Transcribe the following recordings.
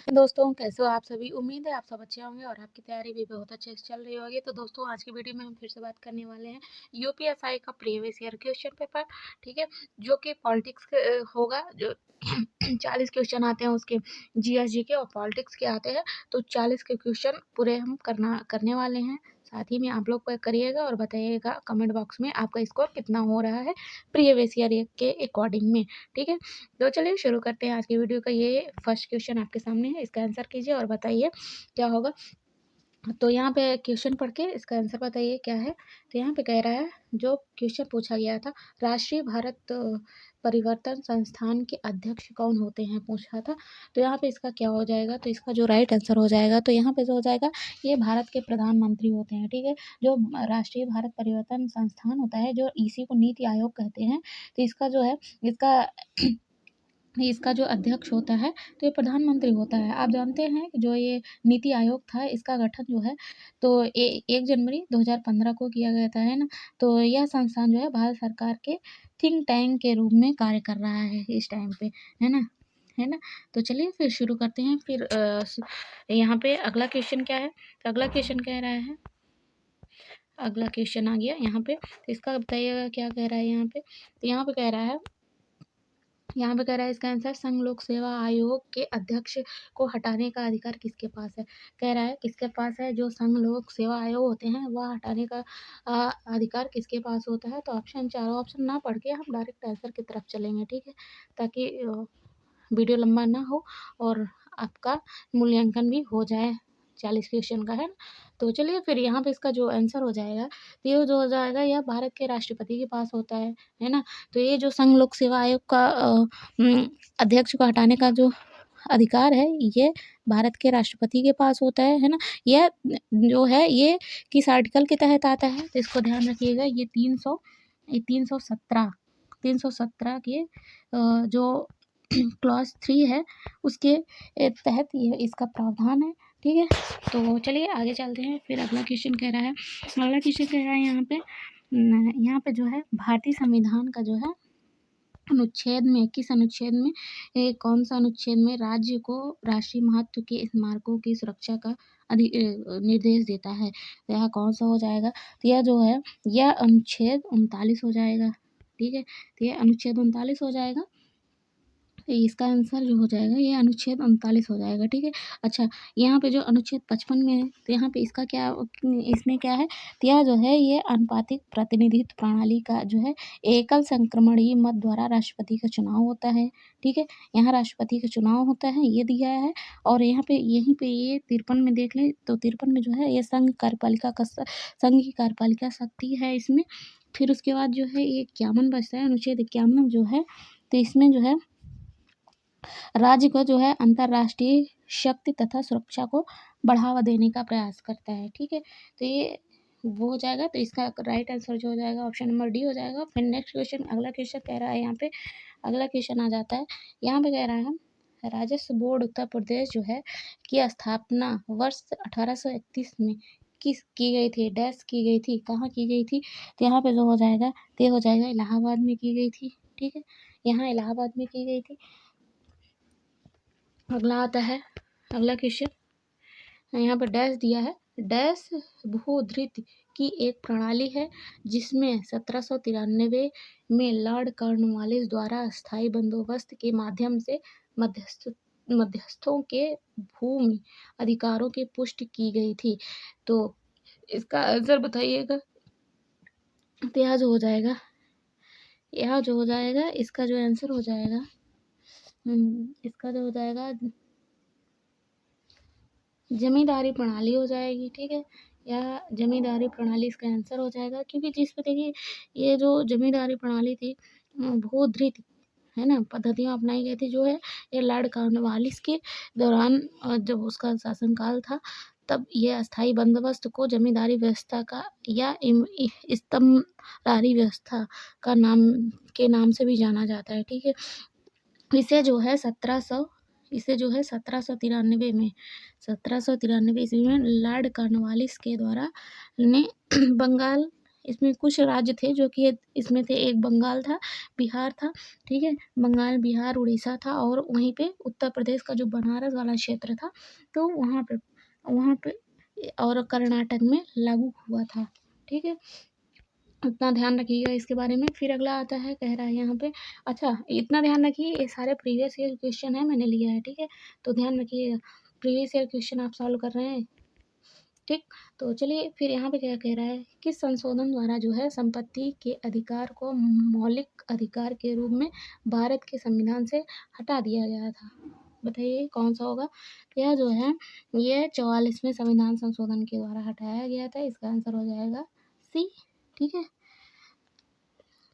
दोस्तों कैसे हो आप सभी? उम्मीद है आप सब अच्छे होंगे और आपकी तैयारी भी बहुत अच्छे से चल रही होगी। तो दोस्तों आज की वीडियो में हम फिर से बात करने वाले हैं यूपीएसआई का प्रीवियस ईयर क्वेश्चन पेपर, ठीक है, जो कि पॉलिटिक्स होगा। जो 40 क्वेश्चन आते हैं उसके जीएस के और पॉलिटिक्स के आते हैं। तो 40 के क्वेश्चन पूरे हम करने वाले हैं। साथ ही में आप लोग करिएगा और बताइएगा कमेंट बॉक्स में आपका स्कोर कितना हो रहा है प्रीवियस ईयर के अकॉर्डिंग में, ठीक है। तो चलिए शुरू करते हैं आज की वीडियो का। ये फर्स्ट क्वेश्चन आपके सामने है, इसका आंसर कीजिए और बताइए क्या होगा। तो यहाँ पे क्वेश्चन पढ़ के इसका आंसर बताइए क्या है। तो यहाँ पे कह रहा है, जो क्वेश्चन पूछा गया था, राष्ट्रीय भारत परिवर्तन संस्थान के अध्यक्ष कौन होते हैं, पूछा था। तो यहाँ पे इसका क्या हो जाएगा, तो इसका जो राइट आंसर हो जाएगा, तो यहाँ पे जो हो जाएगा, ये भारत के प्रधानमंत्री होते हैं, ठीक है। जो राष्ट्रीय भारत परिवर्तन संस्थान होता है, जो इसी को नीति आयोग कहते हैं। तो इसका जो है, इसका जो अध्यक्ष होता है, तो ये प्रधानमंत्री होता है। आप जानते हैं कि जो ये नीति आयोग था, इसका गठन जो है, तो 1 जनवरी 2015 को किया गया था, है ना। तो यह संस्थान जो है भारत सरकार के थिंक टैंक के रूप में कार्य कर रहा है इस टाइम पे, है ना। तो चलिए फिर शुरू करते हैं। फिर यहाँ पे अगला क्वेश्चन क्या है। तो अगला क्वेश्चन कह रहा है, अगला क्वेश्चन आ गया यहाँ पे। तो इसका बताइएगा क्या कह रहा है यहाँ पे। तो यहाँ पे कह रहा है, इसका आंसर, संघ लोक सेवा आयोग के अध्यक्ष को हटाने का अधिकार किसके पास है। कह रहा है किसके पास है, जो संघ लोक सेवा आयोग होते हैं वह हटाने का अधिकार किसके पास होता है। तो ऑप्शन, चारों ऑप्शन ना पढ़ के हम डायरेक्ट आंसर की तरफ चलेंगे, ठीक है, ताकि वीडियो लंबा ना हो और आपका मूल्यांकन भी हो जाए 40 क्वेश्चन का, है ना। तो चलिए फिर यहाँ पे इसका जो आंसर हो जाएगा, तो ये जो हो जाएगा, यह भारत के राष्ट्रपति के पास होता है ना। तो ये जो संघ लोक सेवा आयोग का अध्यक्ष को हटाने का जो अधिकार है, ये भारत के राष्ट्रपति के पास होता है ना। यह जो है, ये किस आर्टिकल के तहत आता है, तो इसको ध्यान रखिएगा। ये 317 के जो क्लॉज 3 है, उसके तहत ये इसका प्रावधान है, ठीक है। तो चलिए आगे चलते हैं। फिर अगला क्वेश्चन कह रहा है, यहाँ पे जो है, भारतीय संविधान का जो है अनुच्छेद में, किस अनुच्छेद में, कौन सा अनुच्छेद में राज्य को राष्ट्रीय महत्व के स्मारकों की सुरक्षा का निर्देश देता है। तो यह कौन सा हो जाएगा। तो यह जो है, यह अनुच्छेद 39 हो जाएगा, ठीक है। तो यह अनुच्छेद 39 हो जाएगा। तो इसका आंसर जो हो जाएगा, ये अनुच्छेद 39 हो जाएगा, ठीक है। अच्छा, यहाँ पे जो अनुच्छेद 55 में है, तो यहाँ पे इसका क्या, इसमें क्या है, तो यह जो है, ये अनुपातिक प्रतिनिधित्व प्रणाली का जो है, एकल संक्रमणीय मत द्वारा राष्ट्रपति का चुनाव होता है, ठीक है। यहाँ राष्ट्रपति का चुनाव होता है, ये दिया है। और यहाँ पे, यहीं पे ये 53 में देख लें, तो 53 में जो है, ये संघ की कार्यपालिका शक्ति है इसमें। फिर उसके बाद जो है, ये 51 बचता है, अनुच्छेद 51 जो है, तो इसमें जो है, राज्य को जो है अंतर्राष्ट्रीय शक्ति तथा सुरक्षा को बढ़ावा देने का प्रयास करता है, ठीक है। तो ये वो हो जाएगा। तो इसका राइट आंसर जो हो जाएगा, ऑप्शन नंबर डी हो जाएगा। फिर नेक्स्ट क्वेश्चन, अगला क्वेश्चन कह रहा है, यहाँ पे अगला क्वेश्चन आ जाता है। यहाँ पे कह रहा है, राजस्व बोर्ड उत्तर प्रदेश जो है, की स्थापना वर्ष 1831 में किस की गई थी, डैश की गई थी, कहाँ की गई थी। तो यहाँ पे जो हो जाएगा, तो ये हो जाएगा, इलाहाबाद में की गई थी, ठीक है। यहाँ इलाहाबाद में की गई थी। अगला आता है, अगला क्वेश्चन, यहाँ पर डैश दिया है, डैश भूधृत की एक प्रणाली है जिसमें 1793 में लॉर्ड कॉर्नवालिस द्वारा स्थायी बंदोबस्त के माध्यम से मध्यस्थों के भूमि अधिकारों की पुष्टि की गई थी। तो इसका आंसर बताइएगा। तो यह जो हो जाएगा, इसका जो आंसर हो जाएगा, इसका जो हो जाएगा, जमींदारी प्रणाली हो जाएगी, ठीक है। या जमींदारी प्रणाली इसका आंसर हो जाएगा, क्योंकि जिस पे देखिए, ये जो जमींदारी प्रणाली थी, भूधृत, है ना, पद्धतियाँ अपनाई गई थी, जो है, ये लॉर्ड कॉर्नवालिस के दौरान, जब उसका शासनकाल था, तब ये अस्थाई बंदोबस्त को जमींदारी व्यवस्था का या स्तंभदारी व्यवस्था का नाम से भी जाना जाता है, ठीक है। इसे जो है 1793 में, 1793 ईस्वी में लॉर्ड कॉर्नवालिस के द्वारा ने बंगाल इसमें कुछ राज्य थे जो कि इसमें थे, एक बंगाल था, बिहार था, ठीक है, बंगाल, बिहार, उड़ीसा था, और वहीं पे उत्तर प्रदेश का जो बनारस वाला क्षेत्र था, तो वहाँ पे और कर्नाटक में लागू हुआ था, ठीक है। इतना ध्यान रखिएगा इसके बारे में। फिर अगला आता है, कह रहा है यहाँ पे, अच्छा इतना ध्यान रखिए, ये सारे प्रीवियस ईयर क्वेश्चन है, मैंने लिया है, ठीक है, तो ध्यान रखिएगा, प्रीवियस ईयर क्वेश्चन आप सॉल्व कर रहे हैं, ठीक। तो चलिए फिर यहाँ पे क्या कह रहा है, किस संशोधन द्वारा जो है संपत्ति के अधिकार को मौलिक अधिकार के रूप में भारत के संविधान से हटा दिया गया था, बताइए कौन सा होगा। तो यह जो है, ये 44वें संविधान संशोधन के द्वारा हटाया गया था, इसका आंसर हो जाएगा सी, ठीक है।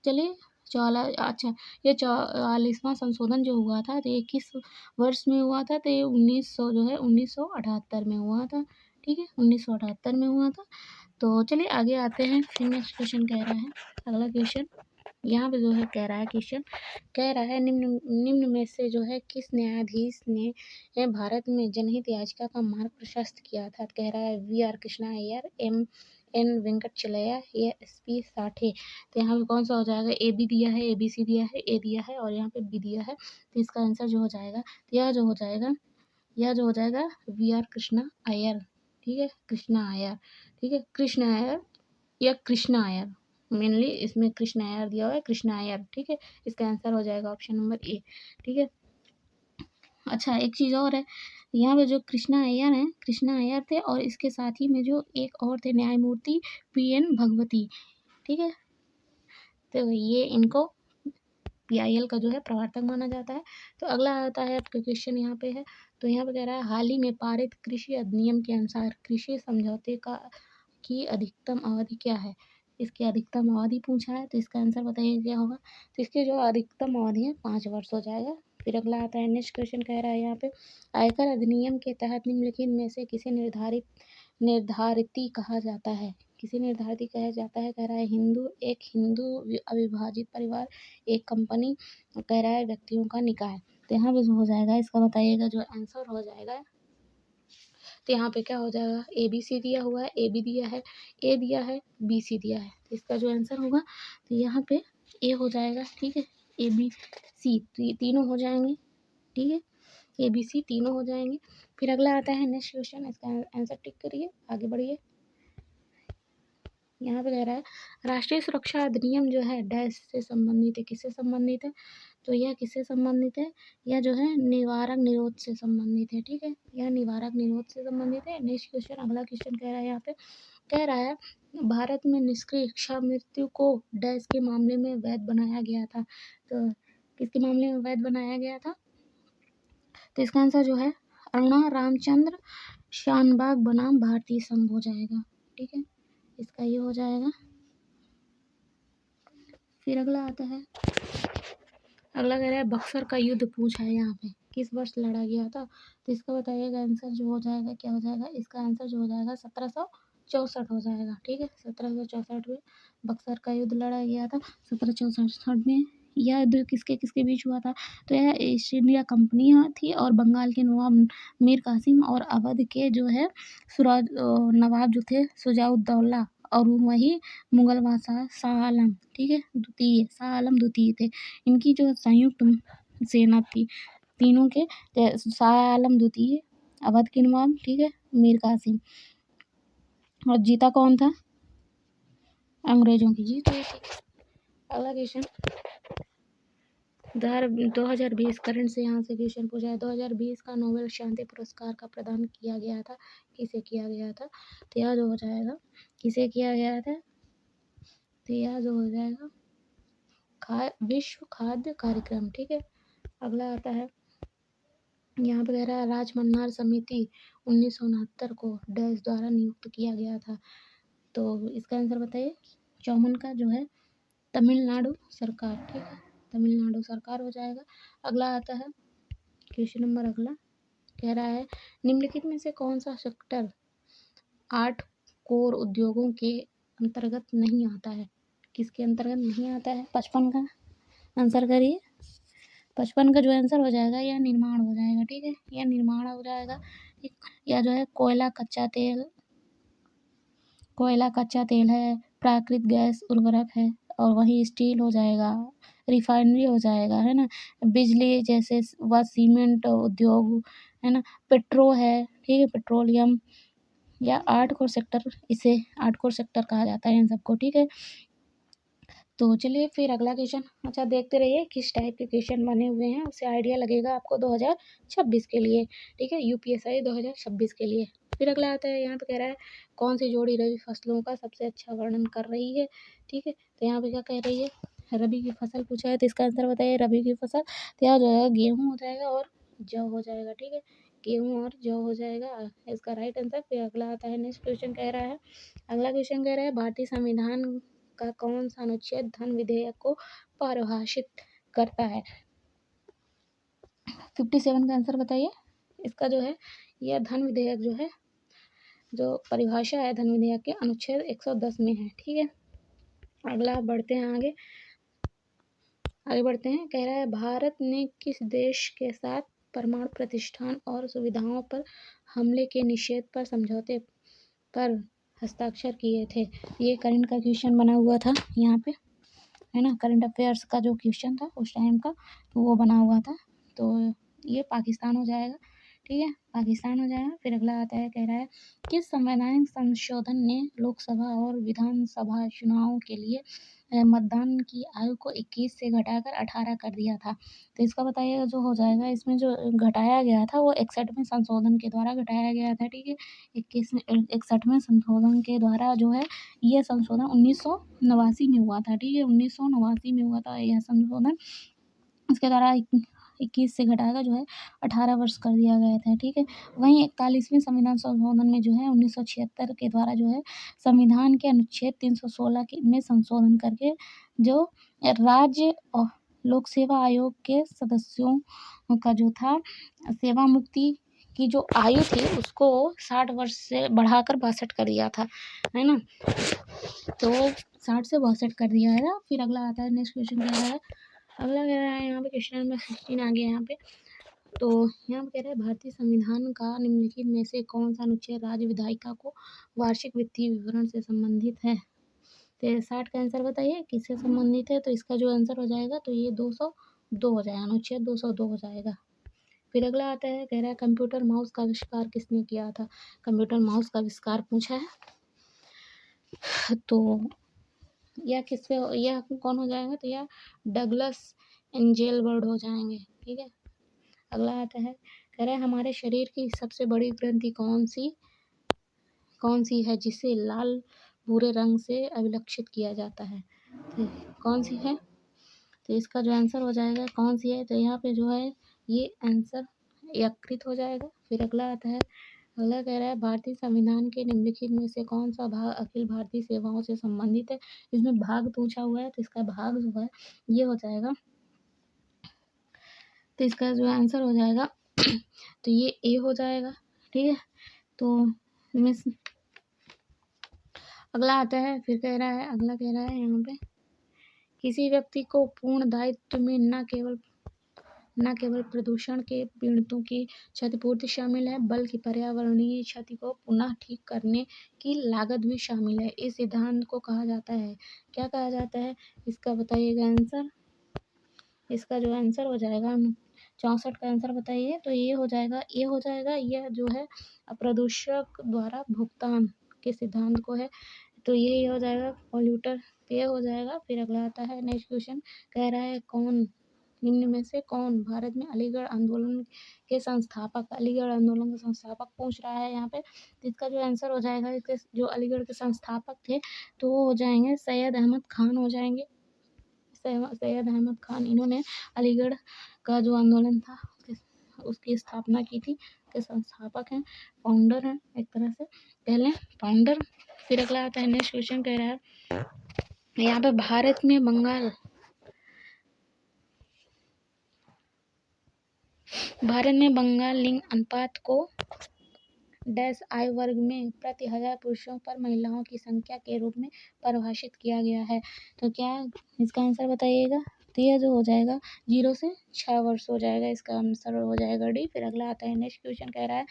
चलिए अच्छा, ये 44वां संशोधन जो हुआ था, तो ये किस वर्ष में हुआ था, तो ये 1900 जो है 1978 में हुआ था, ठीक है, 1978 में हुआ था। तो चलिए आगे आते हैं, फिर नेक्स्ट क्वेश्चन कह रहा है, अगला क्वेश्चन यहाँ पे जो है कह रहा है, क्वेश्चन कह रहा है, निम्न में से जो है किस न्यायाधीश ने भारत में जनहित याचिका का मार्ग प्रशस्त किया था, कह रहा है V R Krishna Iyer, N Venkatachaliah, या SP साठे। तो यहाँ पे कौन सा हो जाएगा, ए बी दिया है, ABC दिया है, ए दिया है, और यहाँ पे बी दिया है, तो इसका आंसर जो हो जाएगा, तो यह जो हो जाएगा वी आर कृष्णा अय्यर, ठीक है, कृष्णा अय्यर, ठीक है, कृष्ण अय्यर या कृष्णा अय्यर, मेनली इसमें कृष्ण अय्यर दिया हुआ है, कृष्णा अय्यर, ठीक है, इसका आंसर हो जाएगा ऑप्शन नंबर ए, ठीक है। अच्छा एक चीज़ और है, यहाँ पे जो कृष्णा अय्यर हैं, कृष्णा अय्यर थे, और इसके साथ ही में जो एक और थे न्यायमूर्ति PN भगवती, ठीक है, तो ये इनको PIL का जो है प्रवर्तक माना जाता है। तो अगला आता है आपका क्वेश्चन यहाँ पे है, तो यहाँ पे कह रहा है हाल ही में पारित कृषि अधिनियम के अनुसार कृषि समझौते की अधिकतम अवधि क्या है, इसकी अधिकतम अवधि पूछा है, तो इसका आंसर बताइए क्या होगा। तो इसकी जो अधिकतम अवधि है 5 वर्ष हो जाएगा। फिर अगला आता है, नेक्स्ट क्वेश्चन कह रहा है यहाँ पे, आयकर अधिनियम के तहत निम्नलिखित में से किसे निर्धारिती कहा जाता है, किसे निर्धारिती कहा जाता है, कह रहा है एक हिंदू अविभाजित परिवार, एक कंपनी, कह रहा है व्यक्तियों का निकाय। तो यहाँ पे जो हो जाएगा, इसका बताइएगा जो आंसर हो जाएगा, तो यहाँ पे क्या हो जाएगा, ABC दिया हुआ है, AB दिया है, A दिया है, BC दिया है, तो इसका जो आंसर होगा, तो यहाँ पे A हो जाएगा, ठीक है, ABC, तो ये तीनों हो जाएंगे, ठीक है, ABC तीनों हो जाएंगे। फिर अगला आता है नेक्स्ट क्वेश्चन, इसका आंसर टिक करिए, आगे बढ़िए। यहाँ पे कह रहा है राष्ट्रीय सुरक्षा अधिनियम जो है डैश से संबंधित है, किससे संबंधित है, तो यह किससे संबंधित है, यह जो है निवारक निरोध से संबंधित है, ठीक है, यह निवारक निरोध से संबंधित है। नेक्स्ट क्वेश्चन, अगला क्वेश्चन कह रहा है यहाँ पे, कह रहा है भारत में निष्क्रिय इच्छा मृत्यु को डैश के मामले में वैध बनाया गया था, तो किसके मामले में वैध बनाया गया था, तो इसका आंसर जो है अरुणा रामचंद्र शानबाग बनाम भारतीय संघ हो जाएगा, ठीक है, इसका ये हो जाएगा। फिर अगला आता है, अगला कह रहा है बक्सर का युद्ध पूछा है यहाँ पे, किस वर्ष लड़ा गया था, तो इसका बताइएगा आंसर जो हो जाएगा, क्या हो जाएगा, इसका आंसर जो हो जाएगा 1764 हो जाएगा, ठीक है, 1764 में बक्सर का युद्ध लड़ा गया था 1764 में। यह युद्ध किसके किसके बीच हुआ था, तो यह ईस्ट इंडिया कंपनी थी, और बंगाल के नवाब मीर कासिम और अवध के जो है नवाब जो थे सुजाउद्दौला, और वही मुगल बादशाह शाह आलम, ठीक है, द्वितीय, शाह आलम द्वितीय थे, इनकी जो संयुक्त सेना थी तीनों के, शाह आलम द्वितीय, अवध के नवाब, ठीक है, मीर कासिम, और जीता कौन था, अंग्रेजों की जीत हुई थी। अगला क्वेश्चन 2020 करंट से यहाँ से क्वेश्चन पूछा है, 2020 का नोबेल शांति पुरस्कार का प्रदान किया गया था, किसे किया गया था, तो यह जो हो जाएगा, किसे किया गया था, तो यह जो हो जाएगा विश्व खाद्य कार्यक्रम, ठीक है। अगला आता है, यहाँ पे कह रहा है राजमन्नार समिति 1969 को डैश द्वारा नियुक्त किया गया था, तो इसका आंसर बताइए, चौमन का जो है तमिलनाडु सरकार, ठीक है, तमिलनाडु सरकार हो जाएगा। अगला आता है क्वेश्चन नंबर, अगला कह रहा है निम्नलिखित में से कौन सा सेक्टर 8 कोर उद्योगों के अंतर्गत नहीं आता है, किसके अंतर्गत नहीं आता है, 55 का आंसर करिए, 55 का जो आंसर हो जाएगा यह निर्माण हो जाएगा, ठीक है, यह निर्माण हो जाएगा, या जो है कोयला कच्चा तेल है, प्राकृतिक गैस उर्वरक है, और वहीं स्टील हो जाएगा, रिफाइनरी हो जाएगा, है ना, बिजली जैसे व सीमेंट उद्योग, है ना, पेट्रो है, ठीक है, पेट्रोलियम या आर्ट कोर सेक्टर, इसे आर्ट कोर सेक्टर कहा जाता है इन सबको, ठीक है। तो चलिए फिर अगला क्वेश्चन, अच्छा देखते रहिए किस टाइप के क्वेश्चन बने हुए हैं, उससे आइडिया लगेगा आपको 2026 के लिए, ठीक है, यूपीएससी 2026 के लिए। फिर अगला आता है, यहाँ पे कह रहा है कौन सी जोड़ी रबी फसलों का सबसे अच्छा वर्णन कर रही है, ठीक है। तो यहाँ पे क्या कह रही है, रबी की फसल पूछा है, तो इसका आंसर बताइए। रबी की फसल तो यहाँ जो है गेहूँ हो जाएगा और जौ हो जाएगा, ठीक है, गेहूँ और जौ हो जाएगा इसका राइट आंसर। फिर अगला आता है, नेक्स्ट क्वेश्चन कह रहा है, अगला क्वेश्चन कह रहा है भारतीय संविधान का कौन सा अनुच्छेद धन विधेयक को परिभाषित करता है। 57 का आंसर बताइए। इसका जो है यह धन विधेयक जो है, जो परिभाषा है धन विधेयक के अनुच्छेद 110 में है, ठीक है। अगला बढ़ते हैं आगे बढ़ते हैं, कह रहा है भारत ने किस देश के साथ परमाणु प्रतिष्ठान और सुविधाओं पर हमले के निषेध पर समझौते पर हस्ताक्षर किए थे। ये करंट का क्वेश्चन बना हुआ था यहाँ पे, है ना, करंट अफेयर्स का जो क्वेश्चन था उस टाइम का, तो वो बना हुआ था। तो ये पाकिस्तान हो जाएगा, ठीक है, पाकिस्तान हो जाएगा। फिर अगला आता है, कह रहा है किस संवैधानिक संशोधन ने लोकसभा और विधानसभा चुनाव के लिए मतदान की आयु को 21 से घटाकर 18 कर दिया था। तो इसका बताइएगा जो हो जाएगा, इसमें जो घटाया गया था वो 61वें संशोधन के द्वारा घटाया गया था, ठीक है। 61वें संशोधन के द्वारा जो है ये संशोधन 1989 में हुआ था, ठीक है, 1989 में हुआ था यह संशोधन। इसके द्वारा 21 से घटाकर जो है 18 वर्ष कर दिया गया था, ठीक है। वहीं 41वें संविधान संशोधन में जो है 1976 के द्वारा जो है संविधान के अनुच्छेद 316 में संशोधन करके जो राज्य और लोक सेवा आयोग के सदस्यों का जो था सेवा मुक्ति की जो आयु थी उसको 60 वर्ष से बढ़ाकर 62 कर दिया था, है ना। तो 60 से 62 कर दिया है ना। फिर अगला आता है, नेक्स्ट क्वेश्चन कह रहा है, अगला कह रहा है यहाँ पे क्वेश्चन नंबर 16 आ गया यहाँ पे। तो यहाँ पे कह रहा है भारतीय संविधान का निम्नलिखित में से कौन सा अनुच्छेद राज्य विधायिका को वार्षिक वित्तीय विवरण से संबंधित है। तो 60 का आंसर बताइए किससे संबंधित है। तो इसका जो आंसर हो जाएगा तो ये 202 हो जाएगा, अनुच्छेद 202 हो जाएगा। फिर अगला आता है, कह रहा है कंप्यूटर माउस का आविष्कार किसने किया था। कंप्यूटर माउस का आविष्कार पूछा है, तो यह कौन हो जाएगा, तो यह डगलस एंजेलबर्ट हो जाएंगे, ठीक है। अगला आता है, कह रहा है हमारे शरीर की सबसे बड़ी ग्रंथि कौन सी है जिसे लाल भूरे रंग से अभिलक्षित किया जाता है। तो कौन सी है, तो इसका जो आंसर हो जाएगा कौन सी है, तो यहाँ पे जो है ये आंसर यकृत हो जाएगा। फिर अगला आता है, अगला कह रहा है भारतीय संविधान के निम्नलिखित में से कौन सा भाग अखिल भारतीय सेवाओं से संबंधित है। इसमें भाग पूछा हुआ है, तो इसका भाग जो है ये हो जाएगा, तो इसका जो आंसर हो जाएगा तो ये ए हो जाएगा, ठीक है। तो इसमें अगला आता है, फिर कह रहा है, अगला कह रहा है यहाँ पे किसी व्यक्ति को पूर्ण दायित्व में न केवल प्रदूषण के पीड़ितों की क्षतिपूर्ति शामिल है बल्कि पर्यावरणीय क्षति को पुनः ठीक करने की लागत भी शामिल है। इस सिद्धांत को कहा जाता है, क्या कहा जाता है, इसका बताइएगा आंसर। इसका जो आंसर हो जाएगा 64 का आंसर बताइए। तो ये हो जाएगा यह जो है प्रदूषक द्वारा भुगतान के सिद्धांत को है, तो यही हो जाएगा पॉल्यूटर, ये हो जाएगा। फिर अगला आता है, नेक्स्ट क्वेश्चन कह रहा है कौन निम्न में से कौन भारत में अलीगढ़ आंदोलन के संस्थापक पूछ रहा है यहाँ पे। तो इसका जो आंसर हो जाएगा, इसके जो अलीगढ़ के संस्थापक थे तो वो हो जाएंगे सैयद अहमद खान हो जाएंगे। सैयद अहमद खान, इन्होंने अलीगढ़ का जो आंदोलन था उसकी स्थापना की थी, के संस्थापक हैं, फाउंडर हैं एक तरह से कह लें, फाउंडर। फिर अगला आता है, नेक्स्ट क्वेश्चन कह रहा है यहाँ पे भारत में बंगाल लिंग अनुपात को डैश आयु वर्ग में प्रति 1000 पुरुषों पर महिलाओं की संख्या के रूप में परिभाषित किया गया है। तो क्या इसका आंसर बताइएगा। तो यह जो हो जाएगा 0 से 6 वर्ष हो जाएगा, इसका आंसर हो जाएगा डी। फिर अगला आता है, नेक्स्ट क्वेश्चन कह रहा है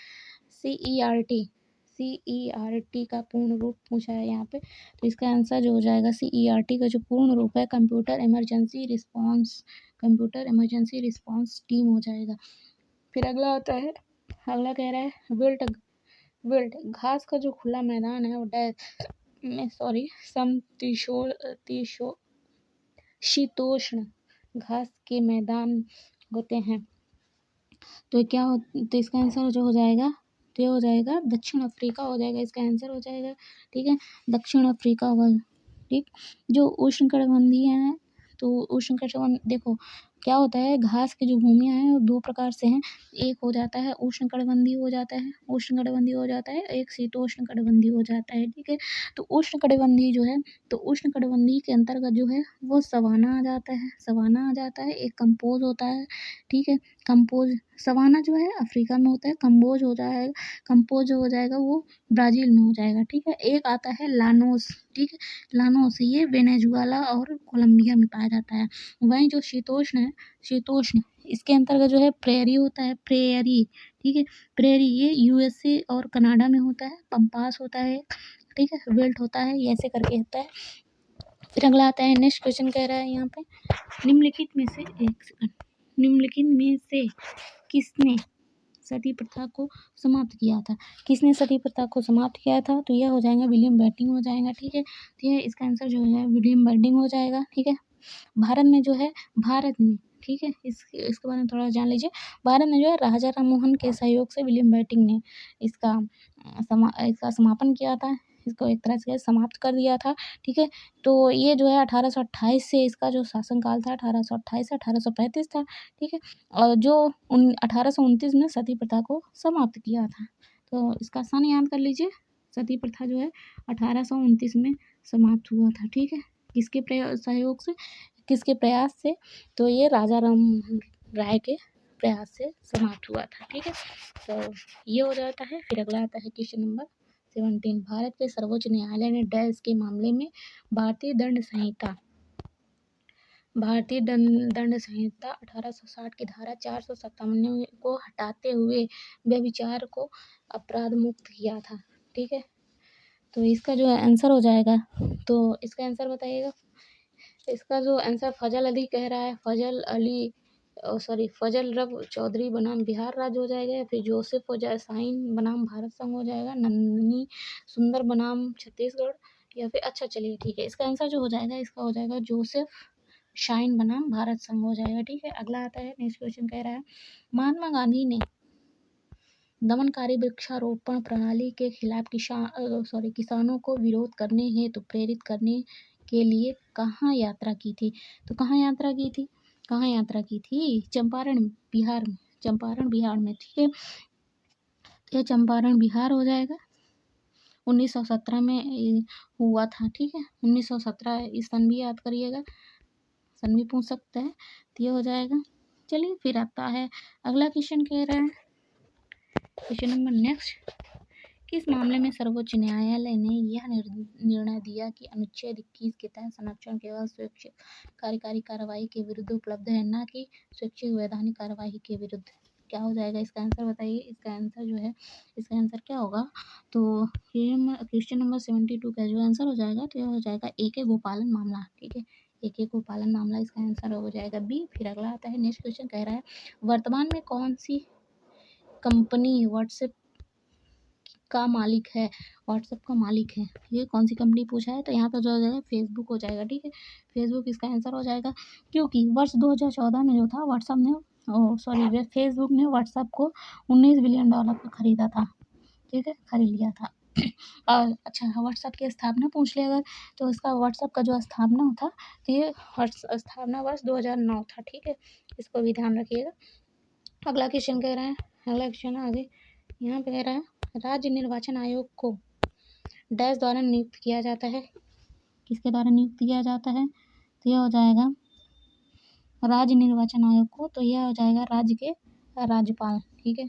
CERT का पूर्ण रूप पूछा है यहाँ पे, तो इसका आंसर जो हो जाएगा CERT का जो पूर्ण रूप है कंप्यूटर इमरजेंसी रिस्पॉन्स टीम हो जाएगा। फिर अगला आता है, अगला कह रहा है विल्ट घास का जो खुला मैदान है वो शीतोष्ण घास के मैदान होते हैं। तो तो इसका आंसर जो हो जाएगा, तो ये हो जाएगा दक्षिण अफ्रीका हो जाएगा, इसका आंसर हो जाएगा। ठीक है, दक्षिण अफ्रीका होगा। ठीक, जो उष्णकटिबंधीय हैं, तो उष्णकटिबंध देखो क्या होता है, घास की जो भूमियाँ हैं वो दो प्रकार से हैं, एक हो जाता है उष्णकटिबंधीय हो जाता है, एक शीतोष्णकटिबंधीय हो जाता है। ठीक है, तो उष्णकटिबंधीय जो है, तो उष्णकटिबंधीय के अंतर्गत जो है वो सवाना आ जाता है, एक कंपोज होता है। ठीक है, कंपोज सवाना जो है अफ्रीका में होता है, कंपोज जो हो जाएगा वो ब्राज़ील में हो जाएगा। ठीक है, एक आता है लानोस। ठीक है, लानोस ये वेनेजुएला और कोलंबिया में पाया जाता है। वहीं जो शीतोष्ण इसके अंतर्गत जो है प्रेयरी होता है, प्रेयरी। ठीक है, प्रेयरी ये USA और कनाडा में होता है, पंपास होता है। ठीक है, विल्ट होता है, ये ऐसे करके होता है। फिर अगला आता है, नेक्स्ट क्वेश्चन कह रहा है यहाँ पे, निम्नलिखित में से किसने सती प्रथा को समाप्त किया था? किसने सती प्रथा को समाप्त किया था? तो यह हो जाएगा विलियम बेंटिंक हो जाएगा। ठीक है, तो ये इसका आंसर जो है विलियम बेंटिंक हो जाएगा। ठीक है, भारत में ठीक है, इसके बारे में थोड़ा जान लीजिए। भारत में जो है राजा राममोहन के सहयोग से विलियम बेंटिंक ने इसका समापन किया था, इसको एक तरह से समाप्त कर दिया था। ठीक है, तो ये जो है 1828 से इसका जो शासनकाल था 1828 से 1835 था। ठीक है, और जो 1829 में सती प्रथा को समाप्त किया था। तो इसका सन याद कर लीजिए, सती प्रथा जो है 1829 में समाप्त हुआ था। ठीक है, किसके सहयोग से, किसके प्रयास से? तो ये राजा राममोहन राय के प्रयास से समाप्त हुआ था। ठीक है, तो ये हो जाता है। फिर अगला आता है क्वेश्चन नंबर 17, भारत के सर्वोच्च न्यायालय ने डैश के मामले में भारतीय दंड संहिता 1860 की धारा 457 को हटाते हुए व्यभिचार को अपराध मुक्त किया था। ठीक है, तो इसका जो आंसर हो जाएगा, तो इसका आंसर बताइएगा। इसका जो आंसर फजल अली कह रहा है, फजल रब चौधरी बनाम बिहार राज्य हो जाएगा, या फिर जोसेफ हो जाए साइन बनाम भारत संघ हो जाएगा, नंदनी सुंदर बनाम छत्तीसगढ़, या फिर अच्छा चलिए ठीक है, इसका आंसर जो हो जाएगा, इसका हो जाएगा जोसेफ शाइन बनाम भारत संघ हो जाएगा। ठीक है, अगला आता है, नेक्स्ट क्वेश्चन कह रहा है, महात्मा गांधी ने दमनकारी वृक्षारोपण प्रणाली के खिलाफ किसानों को विरोध करने हेतु प्रेरित करने के लिए कहाँ यात्रा की थी? तो कहाँ यात्रा की थी? चंपारण बिहार में। ठीक है, यह चंपारण बिहार हो जाएगा। 1917 में हुआ था। ठीक है, 1917 इस सन भी याद करिएगा, सन भी पूछ सकते हैं, तो ये हो जाएगा। चलिए फिर आता है अगला क्वेश्चन कह रहा है, क्वेश्चन नंबर नेक्स्ट, किस मामले में सर्वोच्च न्यायालय ने यह निर्णय दिया कि अनुच्छेद 21 के तहत संरक्षण केवल स्वैच्छिक कार्यकारी कार्रवाई के विरुद्ध उपलब्ध है, न कि स्वैच्छिक वैधानिक कार्रवाई के विरुद्ध? क्या हो जाएगा इसका आंसर बताइए। इसका आंसर जो है, इसका आंसर क्या होगा? तो क्वेश्चन नंबर 72 का जो आंसर हो जाएगा, तो यह हो जाएगा AK गोपालन मामला। ठीक है, AK गोपालन मामला इसका आंसर हो जाएगा B। फिर अगला आता है, नेक्स्ट क्वेश्चन कह रहा है, वर्तमान में कौन सी कंपनी व्हाट्सएप का मालिक है? ये कौन सी कंपनी पूछा है, तो यहाँ पर जो हो जाएगा फेसबुक हो जाएगा। ठीक है, फेसबुक इसका आंसर हो जाएगा, क्योंकि वर्ष 2014 में जो था फेसबुक ने व्हाट्सएप को $19 बिलियन का खरीदा था। ठीक है, खरीद लिया था। और अच्छा, व्हाट्सएप की स्थापना पूछ लिया अगर, तो इसका व्हाट्सएप का जो स्थापना था, तो ये स्थापना वर्ष 2009 था। ठीक है, इसको भी ध्यान रखिएगा। अगला क्वेश्चन कह रहा है, अगला क्वेश्चन आगे यहाँ पे कह रहा है, राज्य निर्वाचन आयोग को डैश द्वारा नियुक्त किया जाता है? किसके द्वारा नियुक्त किया जाता है? तो यह हो जाएगा राज्य निर्वाचन आयोग को, तो यह हो जाएगा राज्य के राज्यपाल। ठीक है,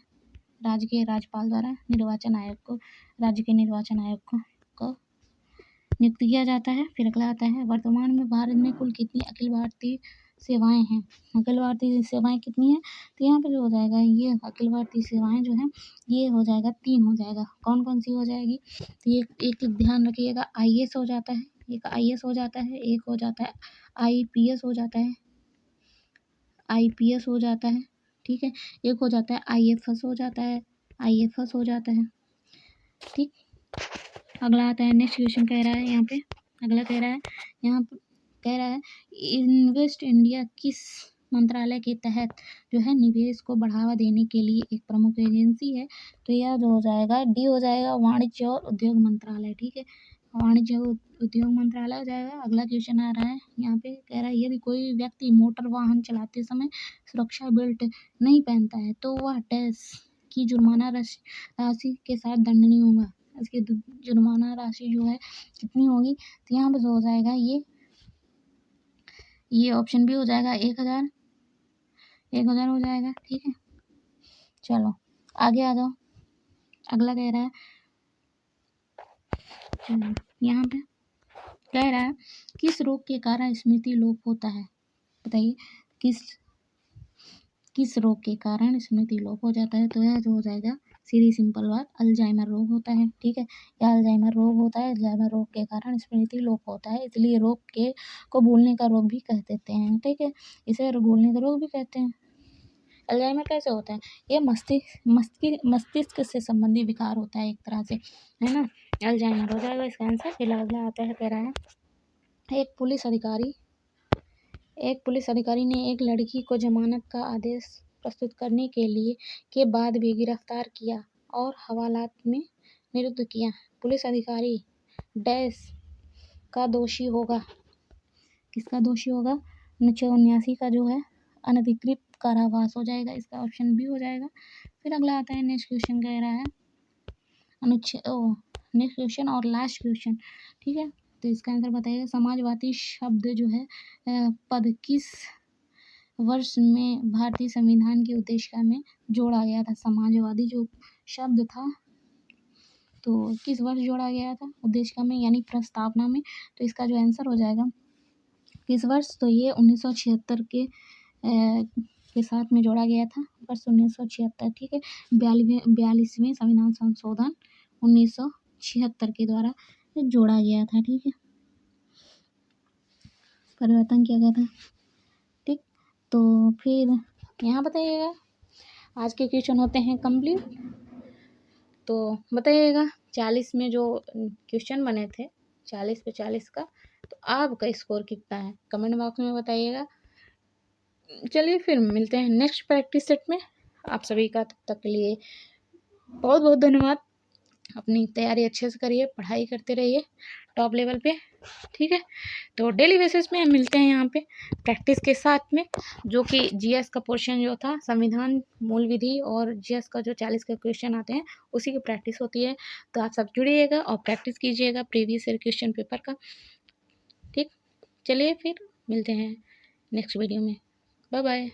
राज्य के राज्यपाल द्वारा राज्य के निर्वाचन आयोग को नियुक्त किया जाता है। फिर अगला आता है, वर्तमान में भारत में कुल कितनी अखिल भारतीय सेवाएं हैं। अखिल भारतीय सेवाएं कितनी हैं, तो यहाँ पे जो हो जाएगा ये अखिल भारतीय सेवाएं जो हैं ये हो जाएगा 3 हो जाएगा। कौन कौन सी हो जाएगी, तो ये एक ध्यान रखिएगा, IAS हो जाता है, एक IAS हो जाता है, एक हो जाता है IPS हो जाता है, IPS हो जाता है, ठीक है, एक हो जाता है IFS हो जाता है, IFS हो जाता है, ठीक। अगला आता है, नेक्स्ट क्वेश्चन कह रहा है यहाँ पे, अगला कह रहा है यहाँ पे, कह रहा है इन्वेस्ट इंडिया किस मंत्रालय के तहत जो है निवेश को बढ़ावा देने के लिए एक प्रमुख एजेंसी है, तो यह जो हो जाएगा डी हो जाएगा, वाणिज्य और उद्योग मंत्रालय, ठीक है, वाणिज्य और उद्योग मंत्रालय हो जाएगा। अगला क्वेश्चन आ रहा है यहाँ पे, कह रहा है यदि कोई व्यक्ति मोटर वाहन चलाते समय सुरक्षा बेल्ट नहीं पहनता है तो वह डैश की जुर्माना राशि के साथ दंडनीय होगा। इसकी जुर्माना राशि जो है कितनी होगी, तो यहाँ पर जो हो जाएगा ये ऑप्शन भी हो जाएगा 1000 हो जाएगा, ठीक है। चलो आगे आ जाओ, अगला कह रहा है, यहाँ पे कह रहा है किस रोग के कारण स्मृति लोप होता है, बताइए किस रोग के कारण स्मृति लोप हो जाता है, तो यह जो हो जाएगा सीधी सिंपल बात, अल्जाइमर रोग होता है, ठीक है, यह अल्जाइमर रोग होता है। अल्जाइमर रोग के कारण स्मृति लोप होता है, इसलिए रोग को भूलने का रोग भी कह देते हैं, ठीक है, इसे भूलने का रोग भी कहते हैं। अल्जाइमर कैसे होता है, ये मस्तिष्क से संबंधित विकार होता है एक तरह से, है ना, अल्जाइमर हो जाएगा इसका आंसर। फिर अगला आता है, कह रहा है एक पुलिस अधिकारी ने एक लड़की को जमानत का आदेश प्रस्तुत करने के बाद भी गिरफ्तार किया और हवालात में निरुद्ध किया। पुलिस अधिकारी डैश का दोषी होगा, किसका दोषी होगा, 1979 का जो है अनधिकृत कारावास हो जाएगा, इसका ऑप्शन बी हो जाएगा। फिर अगला आता है, नेक्स्ट क्वेश्चन कह रहा है नेक्स्ट क्वेश्चन और लास्ट क्वेश्चन, ठीक है, तो इसका आंसर बताइएगा। समाजवादी शब्द जो है पद किस वर्ष में भारतीय संविधान की उद्देशिका में जोड़ा गया था, समाजवादी जो शब्द था तो किस वर्ष जोड़ा गया था उद्देशिका में यानी प्रस्तावना में, तो इसका जो आंसर हो जाएगा किस वर्ष, तो ये 1976 के साथ में जोड़ा गया था, वर्ष 1976, ठीक है, 42वें संविधान संशोधन 1976 के द्वारा जोड़ा गया था, ठीक है, परिवर्तन किया गया था, ठीक। तो फिर यहाँ बताइएगा, आज के क्वेश्चन होते हैं कंप्लीट, तो बताइएगा 40 में जो क्वेश्चन बने थे 40 पे 40 का, तो आपका स्कोर कितना है कमेंट बॉक्स में बताइएगा। चलिए फिर मिलते हैं नेक्स्ट प्रैक्टिस सेट में, आप सभी का तब तक के लिए बहुत बहुत धन्यवाद। अपनी तैयारी अच्छे से करिए, पढ़ाई करते रहिए टॉप लेवल पे, ठीक है। तो डेली बेसिस में हम मिलते हैं यहाँ पे प्रैक्टिस के साथ में, जो कि जीएस का पोर्शन जो था संविधान मूल विधि और जीएस का जो 40 का क्वेश्चन आते हैं उसी की प्रैक्टिस होती है। तो आप सब जुड़िएगा और प्रैक्टिस कीजिएगा प्रीवियस ईयर क्वेश्चन पेपर का, ठीक। चलिए फिर मिलते हैं नेक्स्ट वीडियो में, बाय बाय।